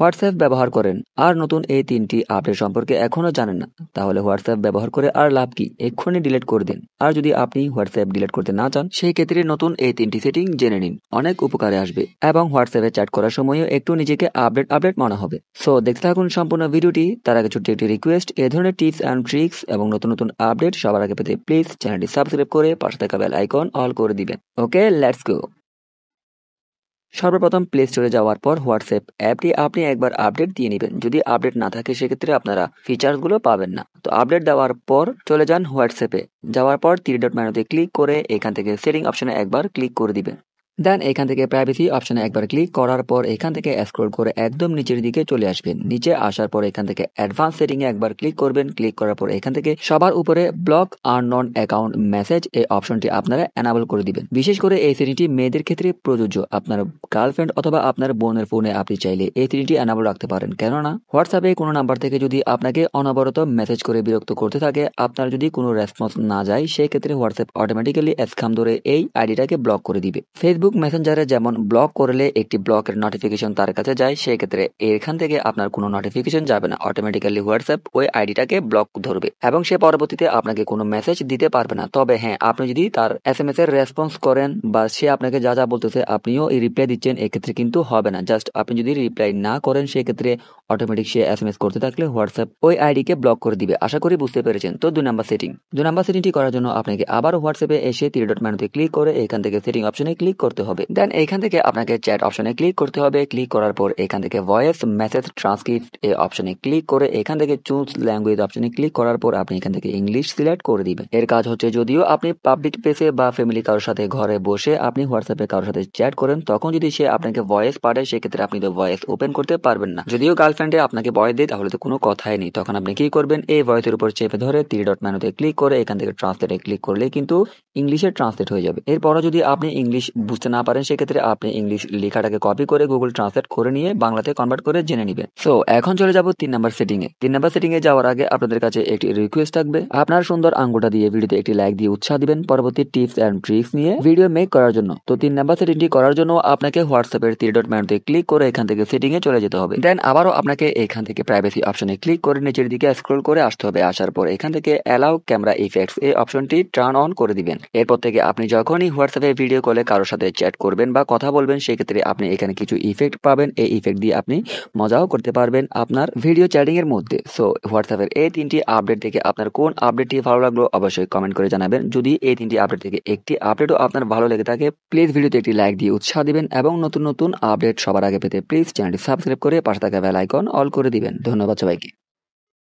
WhatsApp ব্যবহার করেন আর নতুন এই ৩টি আপডেট সম্পর্কে এখনো জানেন না, তাহলে হোয়াটসঅ্যাপ ব্যবহার করে আর লাভ কি? এক্ষুনি ডিলিট করে দিন। আর যদি আপনি হোয়াটসঅ্যাপ ডিলিট করতে না চান, সেই ক্ষেত্রে নতুন এই ৩টি সেটিং জেনে নিন, অনেক উপকারে আসবে এবং হোয়াটসঅ্যাপে চ্যাট করার সময়ও একটু নিজেকে আপডেট মনে হবে। সো দেখতে থাকুন সম্পূর্ণ ভিডিওটি। তার আগে ছোট্ট একটি রিকোয়েস্ট, এ ধরনের টিপস অ্যান্ড ট্রিক্স এবং নতুন আপডেট সবার আগে পেতে প্লিজ চ্যানেলটি সাবস্ক্রাইব করে পাশে থাকা বেল আইকন অল করে দিবেন। ওকে, লেটস গো। সর্বপ্রথম প্লে স্টোরে যাওয়ার পর হোয়াটসঅ্যাপ অ্যাপটি আপনি একবার আপডেট দিয়ে নেবেন। যদি আপডেট না থাকে সেক্ষেত্রে আপনারা ফিচার্সগুলো পাবেন না। তো আপডেট দেওয়ার পর চলে যান হোয়াটসঅ্যাপে। যাওয়ার পর 3 ডট মেনুতে ক্লিক করে এখান থেকে সেটিং অপশনে একবার ক্লিক করে দিবেন। দেন এখান থেকে প্রাইভেসি অপশনে একবার ক্লিক করার পর এখান থেকে স্ক্রল করে একদম নিচের দিকে চলে আসবেন। নিচে আসার পর এখান থেকে অ্যাডভান্স সেটিং এ একবার ক্লিক করবেন। ক্লিক করার পর এখান থেকে সবার উপরে ব্লক আননোন অ্যাকাউন্ট মেসেজ এই অপশনটি আপনারা এনাবল করে দিবেন। বিশেষ করে এই সেটিংটি মেয়েদের ক্ষেত্রে প্রযোজ্য। আপনার গার্লফ্রেন্ড অথবা আপনার বোনের ফোনে আপনি চাইলে এই সেটিংটি এনাবল রাখতে পারেন। কেননা হোয়াটসঅ্যাপে কোনো নাম্বার থেকে যদি আপনাকে অনবরত মেসেজ করে বিরক্ত করতে থাকে, আপনার যদি কোনো রেসপন্স না যায়, সেই ক্ষেত্রে হোয়াটসঅ্যাপ অটোমেটিক্যালি স্ক্যাম ধরে এই আইডিটাকে ব্লক করে দিবে। ফেসবুক মেসেঞ্জারে যেমন ব্লক করলে একটি ব্লকের নোটিফিকেশন তার কাছে যায়, সেই ক্ষেত্রে এখান থেকে আপনার কোনো নোটিফিকেশন যাবে না, অটোমেটিক্যালি হোয়াটসঅ্যাপ ওই আইডিটাকে ব্লক ধরবে এবং সে পরবর্তীতে আপনাকে কোনো মেসেজ দিতে পারবে না। তবে হ্যাঁ, আপনি যদি তার SMS এর রেসপন্স করেন বা সে আপনাকে যা বলতেছে আপনিও এই রিপ্লাই দিচ্ছেন, এক্ষেত্রে কিন্তু হবে না। জাস্ট আপনি যদি রিপ্লাই না করেন, সেক্ষেত্রে অটোমেটিক সে SMS করতে থাকলে হোয়াটসঅ্যাপ ওই আইডিকে ব্লক করে দিবে। আশা করি বুঝতে পেরেছেন। তো 2 নাম্বার সেটিংটি করার জন্য আপনাকে আবার হোয়াটসঅ্যাপে এসে 3 ডট মেনুতে ক্লিক করে এখান থেকে সেটিং অপশনে ক্লিক করতে হবে। দেন এখান থেকে আপনাকে চ্যাট অপশনে ক্লিক করতে হবে। ক্লিক করার পর এখান থেকে ভয়েস মেসেজ ট্রান্সক্রিপ্ট এই অপশনে ক্লিক করে এখান থেকে চুজ ল্যাঙ্গুয়েজ অপশনে ক্লিক করার পর আপনি এখান থেকে ইংলিশ সিলেক্ট করে দিবেন। এর কাজ হচ্ছে, যদিও আপনি পাবলিক প্লেসে বা ফ্যামিলি কারোর সাথে ঘরে বসে আপনি হোয়াটসঅ্যাপে কারোর সাথে চ্যাট করেন, তখন যদি সে আপনাকে ভয়েস পাঠায়, সেক্ষেত্রে আপনি তো ভয়েস ওপেন করতে পারবেন না। যদিও গার্লফ্রেন্ডে আপনাকে ভয়েস দেয়, তাহলে তো কোনো কথাই নেই। তখন আপনি কি করবেন, এই ভয়েসের উপর চেপে ধরে 3 ডট মেনুতে ক্লিক করে এখান থেকে ট্রান্সলেটে ক্লিক করলে কিন্তু ইংলিশে ট্রান্সলেট হয়ে যাবে। এরপরও যদি আপনি ইংলিশ বুঝতে না পারেন, সেক্ষেত্রে আপনি ইংলিশ লেখাটাকে কপি করে গুগল ট্রান্সলেট করে নিয়ে বাংলাতে কনভার্ট করে জেনে নেবেন। সো এখন চলে যাব 3 নাম্বার সেটিংয়ে। 3 নাম্বার সেটিংয়ে যাওয়ার আগে আপনাদের কাছে একটি রিকোয়েস্ট থাকবে, আপনার সুন্দর আঙ্গুলটা দিয়ে ভিডিওতে একটি লাইক দিয়ে উৎসাহ দিবেন পরবর্তী টিপস এন্ড ট্রিক্স নিয়ে ভিডিও মেক করার জন্য। তো 3 নাম্বার সেটিংটি করার জন্য আপনাকে হোয়াটসঅ্যাপের 3 ডট মেনুতে ক্লিক করে এখান থেকে সেটিং এ চলে যেতে হবে। দেন আবারও আপনাকে এখান থেকে প্রাইভেসি অপশনে ক্লিক করে নিচের দিকে স্ক্রল করে আসতে হবে। আসার পর এখান থেকে অ্যালাউ ক্যামেরা ইফেক্টস এই অপশনটি টার্ন অন করে দিবেন। এরপর থেকে আপনি যখনই হোয়াটসঅ্যাপে ভিডিও কলে কারোর সাথে চ্যাট করবেন বা কথা বলবেন, সেক্ষেত্রে আপনি এখানে কিছু ইফেক্ট পাবেন। এই ইফেক্ট দিয়ে আপনি মজাও করতে পারবেন আপনার ভিডিও চ্যাটিং এর মধ্যে। সো হোয়াটসঅ্যাপের এই 3টি আপডেট থেকে আপনার কোন আপডেটটি ভালো লাগলো অবশ্যই কমেন্ট করে জানাবেন। যদি এই 3টি আপডেট থেকে একটি আপডেটও আপনার ভালো লেগে থাকে, প্লিজ ভিডিওতে একটি লাইক দিয়ে উৎসাহ দিবেন এবং নতুন আপডেট সবার আগে পেতে প্লিজ চ্যানেলটি সাবস্ক্রাইব করে পাশে থাকা বেল আইকন অল করে দিবেন। ধন্যবাদ সবাইকে।